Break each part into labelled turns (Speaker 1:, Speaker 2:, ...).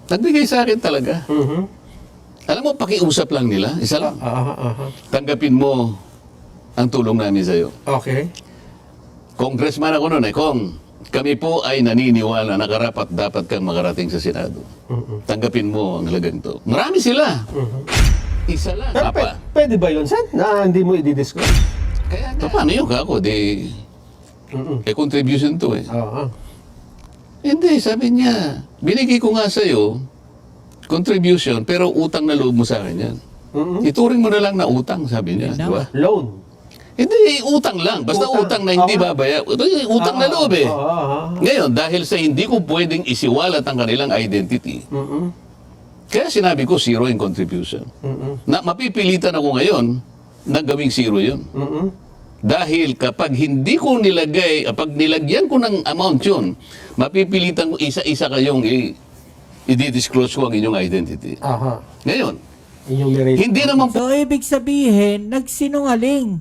Speaker 1: Nagbigay sa akin talaga.
Speaker 2: Mhm.
Speaker 1: Alam mo, pakiusap lang nila. Isa lang. Tanggapin mo ang tulong namin sa'yo.
Speaker 2: Okay.
Speaker 1: Congressman ako noon Kong, kami po ay naniniwala na karapat dapat kang makarating sa Senado. Tanggapin mo ang halagang to. Marami sila. Isa lang.
Speaker 2: Pero
Speaker 1: Apa.
Speaker 2: pwede ba yun, Sen? Na hindi mo i-discuss?
Speaker 1: Kaya nga. Paano yun kako? Contribution to eh.
Speaker 2: Oo.
Speaker 1: Hindi, sabi niya, binigay ko nga sa'yo, contribution, pero utang na loob mo sa akin yan. Ituring mo na lang na utang, sabi niya. Di ba?
Speaker 2: Loan.
Speaker 1: Hindi, utang lang. Basta utang na hindi babaya. Utang na loob eh. Ngayon, dahil sa hindi ko pwedeng isiwalat ang kanilang identity, kaya sinabi ko zero in contribution. Na mapipilitan ako ngayon na gawing zero yun. Dahil kapag hindi ko nilagay, pag nilagyan ko ng amount yun, mapipilitan ko isa-isa kayong i-disclose ko ang inyong identity.
Speaker 2: Aha.
Speaker 1: Ngayon,
Speaker 2: Inyong narrative.
Speaker 1: hindi naman
Speaker 3: So, ibig sabihin, nagsinungaling.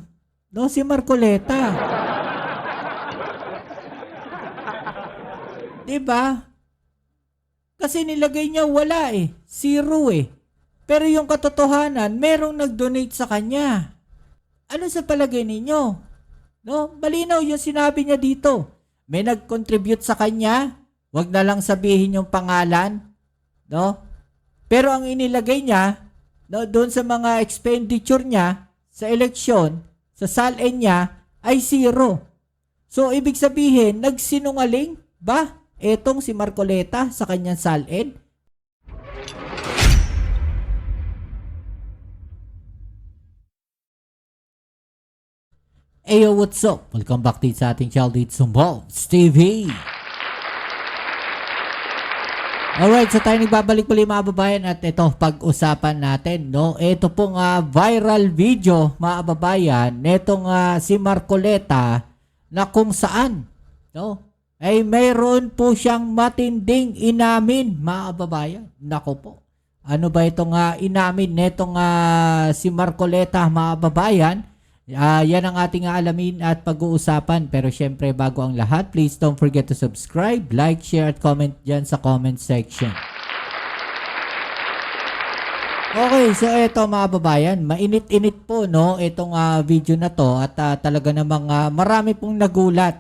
Speaker 3: No, si Marcoleta. Diba? Kasi nilagay niya wala eh. Zero eh. Pero yung katotohanan, merong nag-donate sa kanya. Ano sa palagay ninyo? No? Malinaw yung sinabi niya dito. May nag-contribute sa kanya. Wag na lang sabihin yung pangalan. No? Pero ang inilagay niya, no, doon sa mga expenditure niya, sa eleksyon, sa SALN niya, ay zero. So, ibig sabihin, nagsinungaling ba etong si Marcoleta sa kanyang SALN? Ayo, what's up? Welcome back to sa ating channel dito sa Bombs TV. Alright, so tayo nagbabalik muli mga babayan at ito pag-usapan natin, no? Ito pong viral video mga babayan, netong si Marcoleta na kung saan, no? Ay mayroon po siyang matinding inamin mga babayan. Nako po. Ano ba itong inamin netong si Marcoleta mga babayan? Yan ang ating alamin at pag-uusapan. Pero syempre bago ang lahat, please don't forget to subscribe, like, share at comment dyan sa comment section. Okay, so eto mga babayan, mainit-init po no itong video na to at talaga namang marami pong nagulat,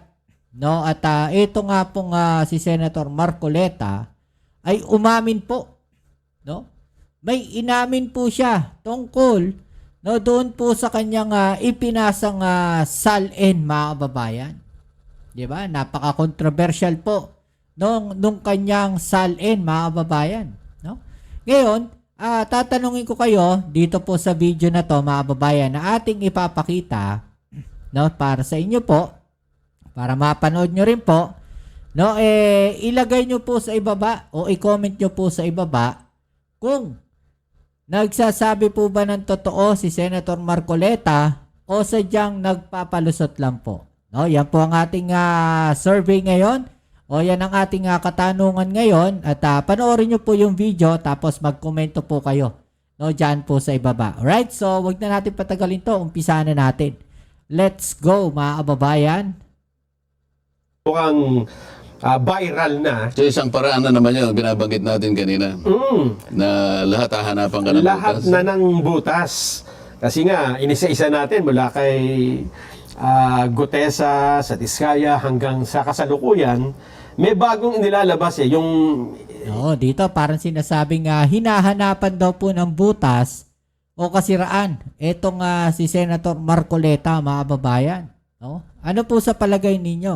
Speaker 3: no? At ito nga pong si Senator Marcoleta ay umamin po, no? May inamin po siya tungkol no, doon po sa kanyang ipinasang SALN mga kababayan. 'Di ba? Napaka-controversial po nung kanyang SALN mga kababayan, no? Ngayon, tatanungin ko kayo dito po sa video na to mga kababayan na ating ipapakita, no, para sa inyo po, para mapanood nyo rin po, no, ilagay nyo po sa ibaba o i-comment nyo po sa ibaba kung nagsasabi po ba ng totoo si Senator Marcoleta o sadyang nagpapalusot lang po? No, yan po ang ating survey ngayon o yan ang ating katanungan ngayon at panoorin nyo po yung video tapos magkomento po kayo, no, dyan po sa ibaba. Alright, so wag na natin patagalin to, umpisa na natin. Let's go mga kababayan.
Speaker 2: Mukhang viral na.
Speaker 1: So isang paraan na naman yun, binabanggit natin kanina, na lahat hahanapan ka ng
Speaker 2: Lahat
Speaker 1: butas.
Speaker 2: na ng butas. Kasi nga, inisa-isa natin mula kay Gutesa, sa Diskaya hanggang sa kasalukuyan, may bagong inilalabas yung
Speaker 3: No, dito parang sinasabing hinahanapan daw po ng butas o kasiraan etong si Senator Marcoleta mga babayan. No? Ano po sa palagay ninyo?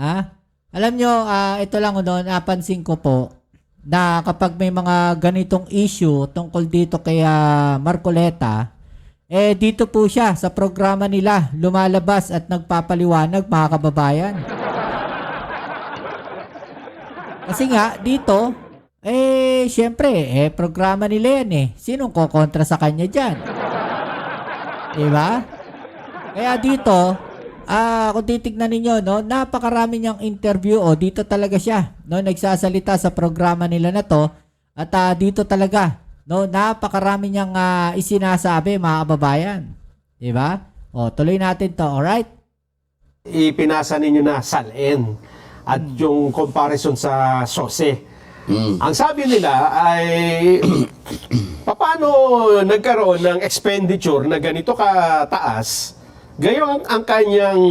Speaker 3: Ha? Alam nyo, ito lang napansin ko po na kapag may mga ganitong issue tungkol dito kay Marcoleta, dito po siya sa programa nila lumalabas at nagpapaliwanag mga kababayan. Kasi nga dito, syempre, programa nila yan Sinong kokontra sa kanya dyan? Diba? Kaya dito, kung titignan ninyo, no, napakarami niyang interview dito talaga siya, no, nagsasalita sa programa nila na to at dito talaga, no, napakarami niyang isinasabi mga kababayan. 'Di ba? Tuloy natin 'to, alright?
Speaker 2: ipinasa ninyo na SALN at yung comparison sa SOSE. Ang sabi nila ay paano nagkaroon ng expenditure na ganito kataas, gayong ang kanyang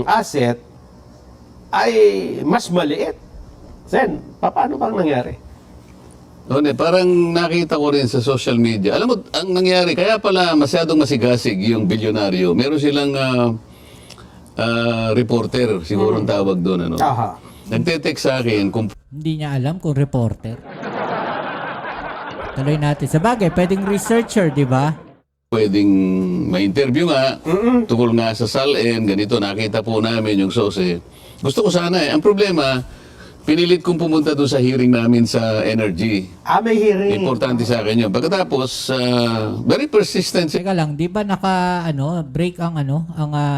Speaker 2: asset ay mas maliit. Sen, paano bang nangyari?
Speaker 1: Parang nakita ko rin sa social media. Alam mo, ang nangyari, kaya pala masyadong masigasig yung bilyonaryo. Meron silang reporter, siguro ang tawag doon. Ano?
Speaker 2: Aha.
Speaker 1: Nagte-text sa akin kung
Speaker 3: Hindi niya alam kung reporter. Tuloy natin. Sa bagay, pwedeng researcher, di ba?
Speaker 1: pwedeng ma-interview nga, tungkol nga sa SALN, ganito, nakita po namin yung SOSE. Gusto ko sana eh. Ang problema, pinilit kong pumunta doon sa hearing namin sa Energy.
Speaker 2: May hearing.
Speaker 1: Importante sa akin yun. Pagkatapos, very persistent.
Speaker 3: Teka lang, di ba break ang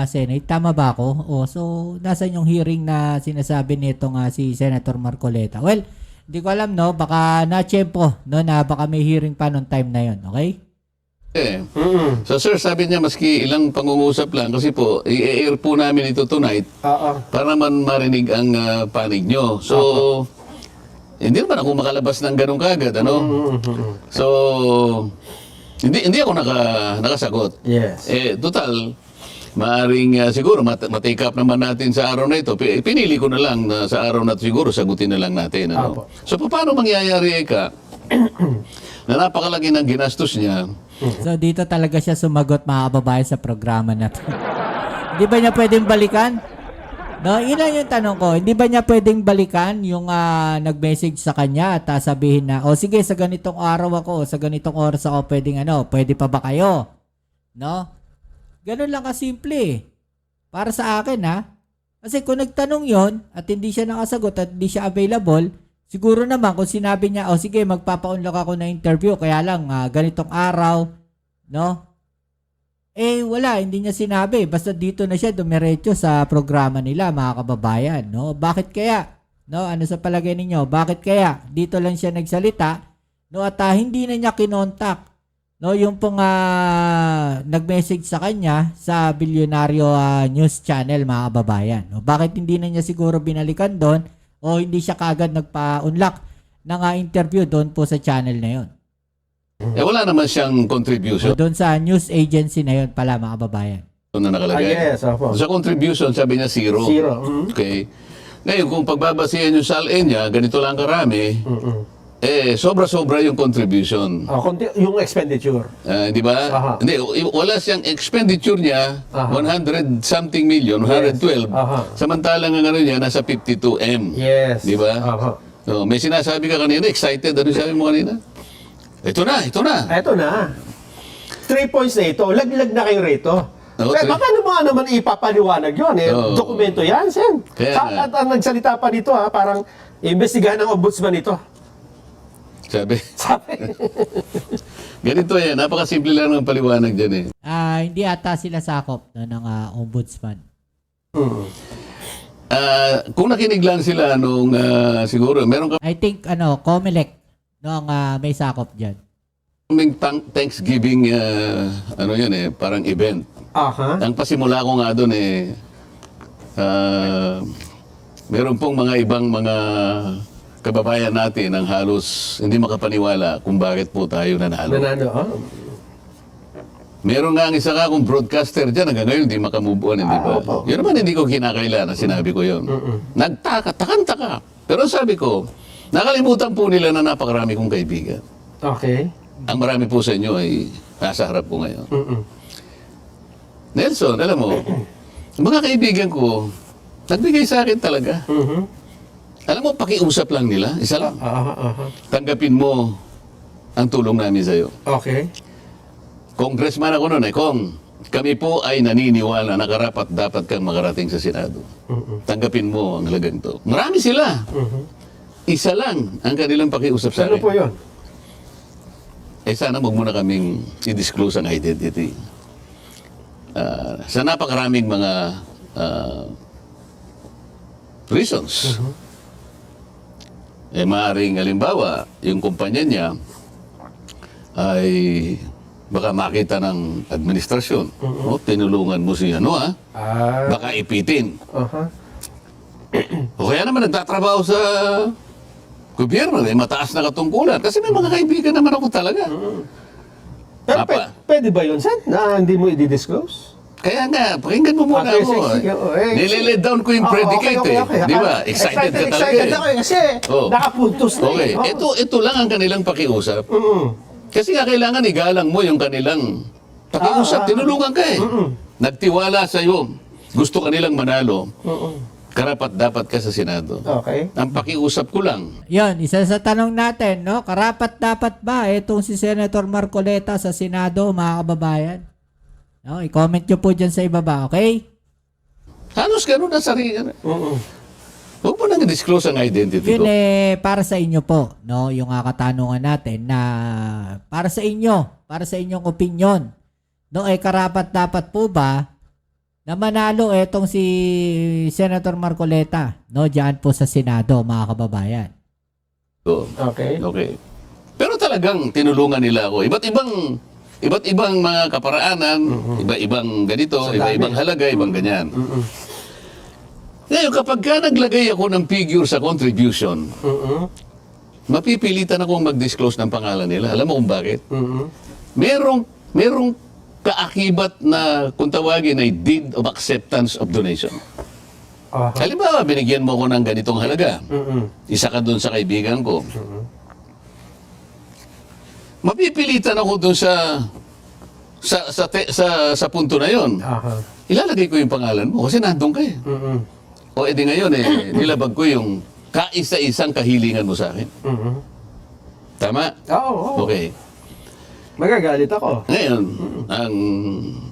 Speaker 3: Senate? Tama ba ako? So nasan yung hearing na sinasabi nitong si Senator Marcoleta? Well, hindi ko alam baka na-tiyempo na baka may hearing pa noong time na yon, okay?
Speaker 1: So sir, sabi niya maski ilang pangungusap lang kasi po, i-air po namin ito tonight para naman marinig ang panig nyo. So, hindi naman ako makalabas ng ganun kagad, ano? So, hindi ako nakasagot.
Speaker 2: Yes.
Speaker 1: Total, maaring siguro matake up naman natin sa araw na ito. Pinili ko na lang na sa araw na ito siguro sagutin na lang natin. Ano? So, paano mangyayari na napakalaki ng ginastos niya?
Speaker 3: So dito talaga siya sumagot, mga kababayan, sa programa na to. Hindi ba niya pwedeng balikan? Yun lang yung tanong ko. Hindi ba niya pwedeng balikan yung nag-message sa kanya at sabihin na, sige, sa ganitong araw ako, sa ganitong oras ako pwedeng pwede pa ba kayo? Ganun lang kasimple. Para sa akin Kasi kung nagtanong yon at hindi siya nakasagot at hindi siya available, siguro naman kung sinabi niya, sige, magpapa-unlock ako na interview, kaya lang ganitong araw, wala, hindi niya sinabi. Basta dito na siya dumiretso sa programa nila, mga kababayan, Bakit kaya? Ano sa palagay ninyo? Bakit kaya? Dito lang siya nagsalita, at hindi na niya kinontak, yung pong nag-message sa kanya sa Bilyonaryo News Channel, mga kababayan. Bakit hindi na niya siguro binalikan doon? O hindi siya kagad nagpa-unlock ng interview doon po sa channel na yon?
Speaker 1: Wala naman siyang contribution
Speaker 3: O doon sa news agency na yon pala, mga kababayan.
Speaker 1: na nakalagay.
Speaker 2: Yes, opo.
Speaker 1: Sa contribution, sabi niya zero.
Speaker 2: Zero.
Speaker 1: Okay. Ngayon, kung pagbabasihan yung SALN niya, ganito lang karami, sobra-sobra yung contribution.
Speaker 2: Yung expenditure.
Speaker 1: Di ba? Hindi, wala siyang expenditure niya, 100 something million, 112. Samantalang ang niya, nasa 52M.
Speaker 2: Yes.
Speaker 1: Di ba? So, may sinasabi ka kanina, excited. Ano sabi mo kanina? Ito na.
Speaker 2: Ito na. 3 points na ito. Laglag na kayo rito. Paano mo naman ipapaliwanag yun? Dokumento yan, Sen. At ang nagsalita pa dito, parang imbestigahan ng ombudsman ito.
Speaker 1: Sabi. Ganito yan. Napakasimple lang ng paliwanag dyan
Speaker 3: Hindi ata sila sakop ng ombudsman.
Speaker 1: Kung nakinig lang sila nung siguro, meron
Speaker 3: I think, COMELEC may sakop dyan.
Speaker 1: kaming Thanksgiving, parang event. Ang pasimula ko nga doon meron pong mga ibang mga kababayan natin ang halos hindi makapaniwala kung bakit po tayo nanalo. Meron nga ang isa ka kung broadcaster dyan, hanggang ngayon hindi makamove on, hindi ba? Yun naman hindi ko kinakaila na sinabi ko yun. Takantaka. Pero sabi ko, nakalimutan po nila na napakarami kong kaibigan.
Speaker 2: Okay.
Speaker 1: Ang marami po sa inyo ay nasa harap ko ngayon. Nelson, alam mo, mga kaibigan ko, nagbigay sa akin talaga. Alam mo, pakiusap lang nila, isa lang. Tanggapin mo ang tulong namin sa'yo.
Speaker 2: Okay.
Speaker 1: Congressman ako noon Kong, kami po ay naniniwala na karapat dapat kang makarating sa Senado. Tanggapin mo ang halagang to. Marami sila. Isa lang ang kanilang pakiusap sa akin.
Speaker 2: Ano po yun?
Speaker 1: Sana wag muna kaming i-disclose ang identity. Sa napakaraming mga reasons. Maaaring halimbawa, yung kumpanya niya ay baka makita ng administrasyon. Tinulungan mo si baka ipitin. O kaya naman nagtatrabaho sa gobyerno, may mataas na katungkulan. Kasi may mga kaibigan naman ako talaga.
Speaker 2: Pero
Speaker 1: Apa.
Speaker 2: pwede ba yun, Sen? Na hindi mo i-disclose?
Speaker 1: Kaya nga, pakinggan mo muna
Speaker 2: Okay,
Speaker 1: ako.
Speaker 2: sige, okay.
Speaker 1: Nililid down ko yung predicate eh. Di ba? Excited ka talaga
Speaker 2: Excited
Speaker 1: eh.
Speaker 2: ako eh, kasi
Speaker 1: Oh.
Speaker 2: nakapuntos na
Speaker 1: Okay,
Speaker 2: eh.
Speaker 1: ito lang ang kanilang pakiusap. Kasi nga kailangan igalang mo yung kanilang pakiusap. Tinulungan ka eh. Nagtiwala sa'yo. Gusto kanilang manalo. Karapat dapat ka sa Senado.
Speaker 2: Okay.
Speaker 1: Ang pakiusap ko lang,
Speaker 3: Yon, isa sa tanong natin, no? Karapat dapat ba itong si Senator Marcoleta sa Senado, mga kababayan? No, i-comment nyo po dyan sa ibaba, okay?
Speaker 1: halos ganun na sarili. Huwag mo nang disclose ang identity
Speaker 3: Yun
Speaker 1: ko.
Speaker 3: para sa inyo po, no? Yung katanungan natin na para sa inyo, para sa inyong opinion. No, karapat dapat po ba na manalo etong si Senator Marcoleta, no? Diyan po sa Senado, mga kababayan.
Speaker 2: Okay.
Speaker 1: Okay. Pero talagang tinulungan nila ako. Iba't ibang mga kaparaanan, iba-ibang ganito,
Speaker 2: Sa dami.
Speaker 1: iba-ibang halaga, ibang ganyan. Ngayon, kapag ka naglagay ako ng figure sa contribution, mapipilitan akong mag-disclose ng pangalan nila. Alam mo kung bakit? Merong kaakibat na kung tawagin ay deed of acceptance of donation. Halimbawa, binigyan mo ko ng ganitong halaga. Isa ka doon sa kaibigan ko. Mapipilitan ako doon sa punto na yon. Ilalagay ko yung pangalan mo kasi nandun ka eh. O edi ngayon nilabag ko yung kaisa-isang kahilingan mo sa akin. Tama?
Speaker 2: Oo.
Speaker 1: Okay.
Speaker 2: Magagalit ako.
Speaker 1: Ngayon,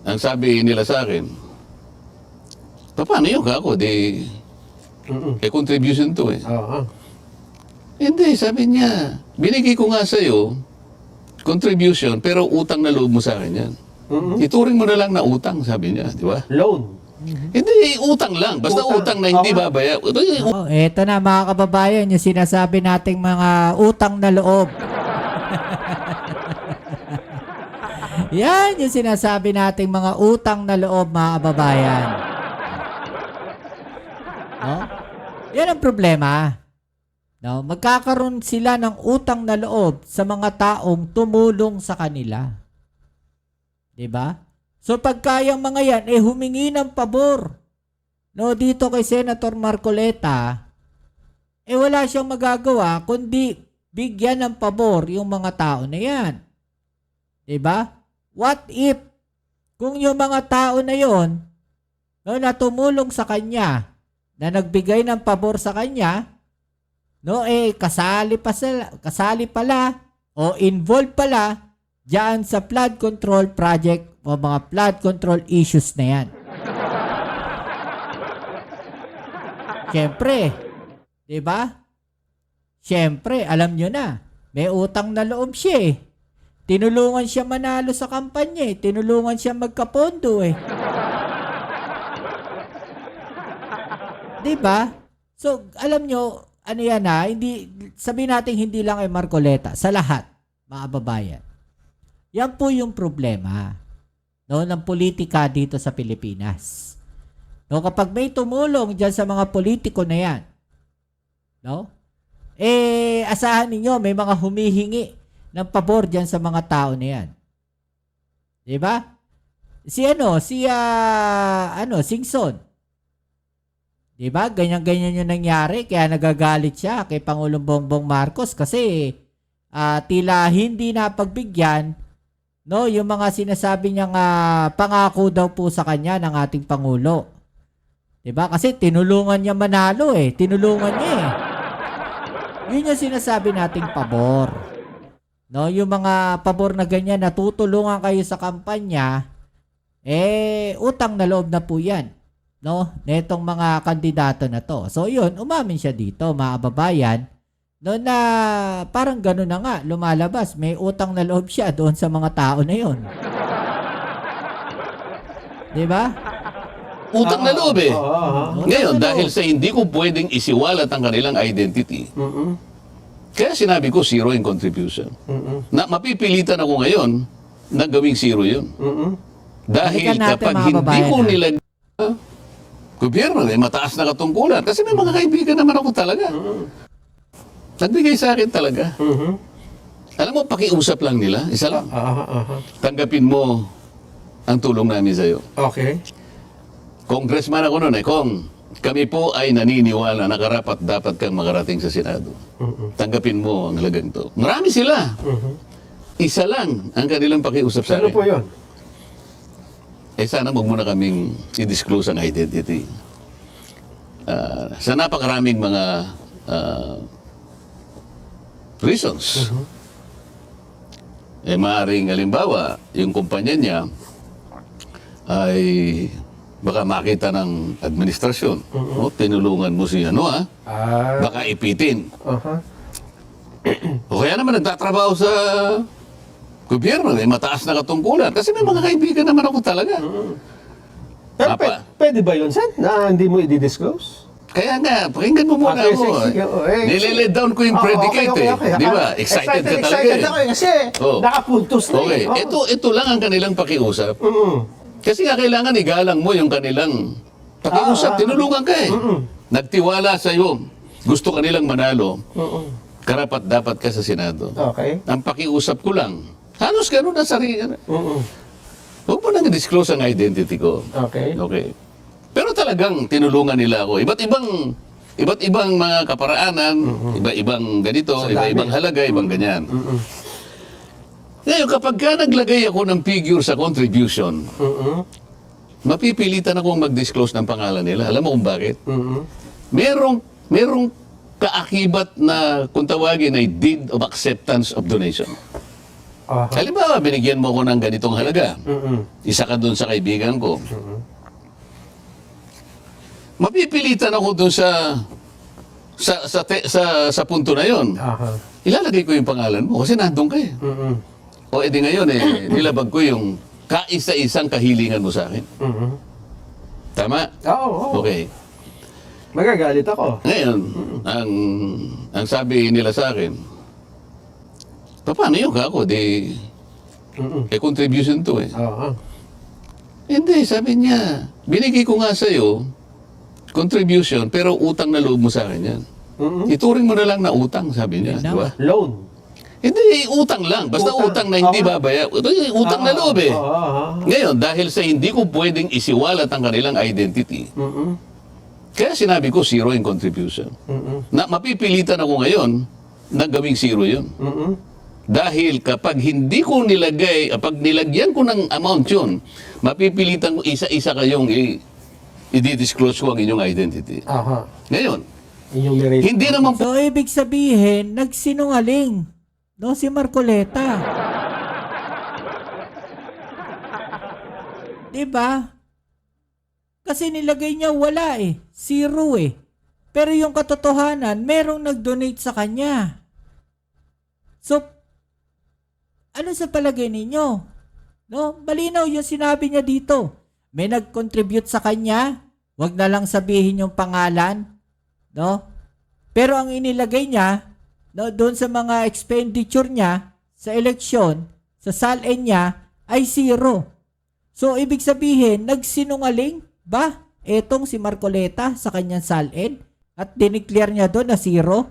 Speaker 1: ang sabi nila sa akin, paano yun ka ako? Contribution to eh.
Speaker 2: Oo.
Speaker 1: Hindi, sabi niya, binigay ko nga sa'yo, contribution, pero utang na loob mo sa akin yan. Ituring mo na lang na utang, sabi niya, di ba?
Speaker 2: Loan.
Speaker 1: Hindi, utang lang. Basta utang na hindi babaya.
Speaker 3: Oh, eto na mga kababayan, yung sinasabi nating mga utang na loob. Yan yung sinasabi nating mga utang na loob, mga kababayan. No? Yan ang problema. No? Magkakaroon sila ng utang na loob sa mga taong tumulong sa kanila. 'Di ba? So pagkayang mga yan humingi ng pabor, no, dito kay Senator Marcoleta, wala siyang magagawa kundi bigyan ng pabor yung mga tao na yan. 'Di ba? What if kung yung mga tao na yon, no, na tumulong sa kanya, na nagbigay ng pabor sa kanya, no, kasali pala o involved pala diyan sa flood control project o mga flood control issues na yan. Siyempre, 'di ba? Siyempre, alam nyo na, may utang na loob siya eh. Tinulungan siya manalo sa kampanya eh. Tinulungan siya magkapondo eh. 'Di ba? So, alam nyo, ano yan hindi, sabihin natin hindi lang ay Marcoleta, sa lahat, mga babayan. Yan po yung problema, no, ng politika dito sa Pilipinas. No, kapag may tumulong diyan sa mga politiko na yan, no, asahan ninyo may mga humihingi ng pabor diyan sa mga tao na yan. 'Di ba? Singson. 'Di ba? Ganyan-ganyan yung nangyari kaya nagagalit siya kay Pangulong Bongbong Marcos kasi tila hindi napagbigyan, no, yung mga sinasabi niyang pangako daw po sa kanya ng ating Pangulo. 'Di ba? Kasi tinulungan niya manalo eh. Tinulungan niya eh. Yun yung sinasabi nating pabor. No, yung mga pabor na ganyan na tutulungan kayo sa kampanya, utang na loob na po 'yan, no, netong mga kandidato na to. So yun, umamin siya dito, mga kababayan, no, na parang gano'n na nga, lumalabas, may utang na loob siya doon sa mga tao na yon. 'Di ba?
Speaker 1: Utang na loob eh. Ngayon,
Speaker 3: Utang na
Speaker 1: dahil
Speaker 3: loob.
Speaker 1: sa hindi ko pwedeng isiwalat ang kanilang identity, kaya sinabi ko zero in contribution. Na mapipilitan ako ngayon na gawing zero yun. Dahil
Speaker 3: Balikan natin,
Speaker 1: kapag
Speaker 3: mga
Speaker 1: hindi
Speaker 3: babayan,
Speaker 1: ko nilagay gobyerno, mataas na katungkulan. Kasi may mga kaibigan naman ako talaga. Nagbigay sa akin talaga.
Speaker 2: Mhm.
Speaker 1: Alam mo, pakiusap lang nila. Isa lang.
Speaker 2: Aha.
Speaker 1: Tanggapin mo ang tulong namin sa'yo.
Speaker 2: Okay.
Speaker 1: Congressman ako noon Kong, kami po ay naniniwala na karapat dapat kang makarating sa Senado. Tanggapin mo ang halagang to. Marami sila. Isa lang ang kanilang pakiusap sa
Speaker 2: Ano
Speaker 1: akin.
Speaker 2: po yun?
Speaker 1: Sana wag muna kaming i-disclose ang identity. Sa napakaraming mga reasons. Maaaring halimbawa, yung kumpanya niya ay baka makita ng administrasyon. Tinulungan mo si
Speaker 2: Ah.
Speaker 1: baka ipitin.
Speaker 2: Aha.
Speaker 1: O kaya naman nagtatrabaho sa gobyerno, may mataas na katungkulan. Kasi may mga kaibigan naman ako talaga.
Speaker 2: Pero
Speaker 1: Papa.
Speaker 2: pwede ba yun, Sen? Na hindi mo i-disclose?
Speaker 1: Kaya nga, pakinggan mo muna
Speaker 2: Okay,
Speaker 1: ako.
Speaker 2: sige,
Speaker 1: Nililid down ko yung predicate
Speaker 2: Okay.
Speaker 1: Di ba? Excited ka talaga
Speaker 2: Excited ako kasi
Speaker 1: Oh.
Speaker 2: nakapuntos na
Speaker 1: Okay,
Speaker 2: eh.
Speaker 1: ito lang ang kanilang pakiusap.
Speaker 2: Mm-mm.
Speaker 1: Kasi nga kailangan igalang mo yung kanilang pakiusap. Tinulungan ka eh. Nagtiwala sa iyo. Gusto kanilang manalo. Karapat dapat ka sa Senado.
Speaker 2: Okay.
Speaker 1: Ang pakiusap ko lang, halos ganun na sarili.
Speaker 2: Mm-mm.
Speaker 1: Huwag mo nang disclose ang identity ko.
Speaker 2: Okay.
Speaker 1: Okay. Pero talagang tinulungan nila ako. Iba't ibang mga kaparaanan, iba-ibang ganito,
Speaker 2: Sa dami.
Speaker 1: iba-ibang halaga, ibang ganyan. Ngayon, kapag ka naglagay ako ng figure sa contribution,
Speaker 2: Mm-mm.
Speaker 1: mapipilitan akong mag-disclose ng pangalan nila. Alam mo kung bakit?
Speaker 2: Mm-mm.
Speaker 1: Merong kaakibat na kung tawagin ay deed of acceptance of donation.
Speaker 2: Aha.
Speaker 1: Halimbawa, binigyan mo ako ng ganitong halaga.
Speaker 2: Mm-mm.
Speaker 1: Isa ka doon sa kaibigan ko. Mapipilitan ako doon sa punto na yon.
Speaker 2: Aha.
Speaker 1: Ilalagay ko yung pangalan mo kasi nandun ka eh.
Speaker 2: Mm-mm.
Speaker 1: O edi ngayon nilabag ko yung kaisa-isang kahilingan mo sa akin.
Speaker 2: Mm-mm.
Speaker 1: Tama?
Speaker 2: Oo.
Speaker 1: Okay.
Speaker 2: Magagalit ako.
Speaker 1: Ngayon, ang sabi nila sa akin, paano yun ka ako? Contribution to eh.
Speaker 2: Oo.
Speaker 1: Hindi, sabi niya, binigay ko nga sa'yo, contribution, pero utang na loob mo sa akin yan. Ituring mo na lang na utang, sabi niya. Di ba?
Speaker 2: Loan.
Speaker 1: Hindi, utang lang. Basta utang na hindi babaya. Utang na loob eh.
Speaker 2: Oo.
Speaker 1: Ngayon, dahil sa hindi ko pwedeng isiwalat ang kanilang identity, kaya sinabi ko, zero in contribution. Na mapipilitan ako ngayon na gawing zero yun. Dahil kapag hindi ko nilagay, pag nilagyan ko ng amount yun, mapipilitan ko isa-isa kayong i-disclose ko ang inyong identity.
Speaker 2: Aha.
Speaker 1: Ngayon,
Speaker 2: Inyong narrate.
Speaker 1: hindi naman
Speaker 3: So, ibig sabihin, nagsinungaling. No, si Marcoleta. Diba? Kasi nilagay niya wala eh. Zero eh. Pero yung katotohanan, merong nag-donate sa kanya. So, ano sa palagay ninyo? No? Malinaw yung sinabi niya dito. May nag-contribute sa kanya. Wag na lang sabihin yung pangalan. No? Pero ang inilagay niya, no, doon sa mga expenditure niya, sa eleksyon, sa SALN niya, ay zero. So, ibig sabihin, nagsinungaling ba etong si Marcoleta sa kanyang SALN? At dineclare niya doon na zero?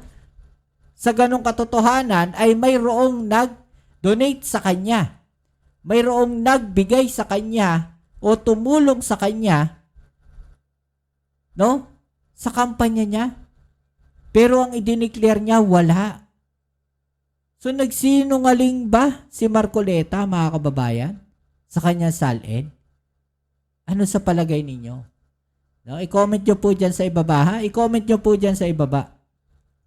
Speaker 3: Sa ganong katotohanan, ay mayroong nag-donate sa kanya. Mayroong nagbigay sa kanya o tumulong sa kanya, no? Sa kampanya niya. Pero ang idineclare niya, wala. So, nagsinungaling ba si Marcoleta, mga kababayan, sa kanyang SALN? Ano sa palagay ninyo? No, i-comment nyo po dyan sa ibaba, ha? I-comment nyo po dyan sa ibaba.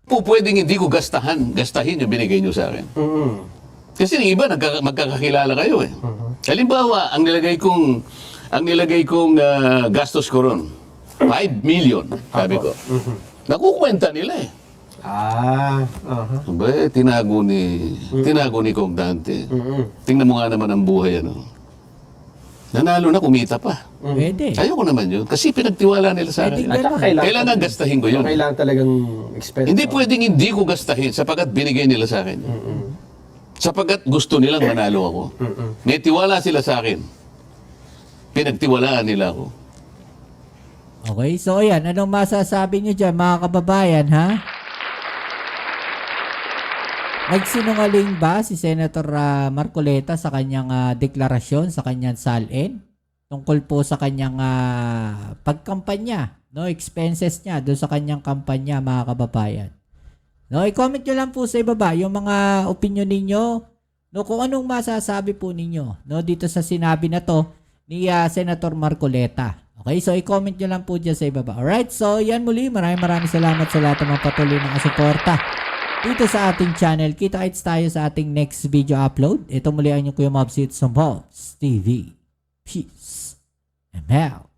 Speaker 1: pwedeng hindi ko gastahin yung binigay nyo sa akin. Kasi yung iba, magkakakilala kayo eh. Halimbawa, ang nilagay kong gastos ko ron, 5 million, sabi ko. Nakukwenta nila eh.
Speaker 2: Aha.
Speaker 1: Aba, tinago ni Kong Dante. Tingnan mo nga naman ang buhay, ano. Nanalo na, kumita pa.
Speaker 3: Pwede.
Speaker 1: Ayoko naman yun. Kasi pinagtiwala nila sa akin.
Speaker 3: Pwede.
Speaker 2: At saka
Speaker 1: Kailangan gastahin ko yun.
Speaker 2: Kailangan talagang expense.
Speaker 1: Hindi pwedeng hindi ko gastahin sapagkat binigay nila sa akin. Sapagkat gusto nilang manalo ako. May tiwala sila sa akin. Pinagtiwalaan nila ako.
Speaker 3: Okay, so ayan, anong masasabi nyo dyan, mga kababayan, ha? Nagsinungaling ba si Senator Marcoleta sa kanyang deklarasyon, sa kanyang salin? Tungkol po sa kanyang pagkampanya, no, expenses niya doon sa kanyang kampanya, mga kababayan. No, i-comment nyo lang po sa ibaba yung mga opinion ninyo, no, kung anong masasabi po ninyo, no, dito sa sinabi na to ni Senator Marcoleta. Okay, so i-comment nyo lang po dyan sa ibaba. Alright, so yan muli, maraming salamat sa lahat ng mga patuloy na suporta dito sa ating channel. Kita-kits tayo sa ating next video upload. Ito muli ang inyong Kuya Mobs, it's Mobs TV. Peace and out.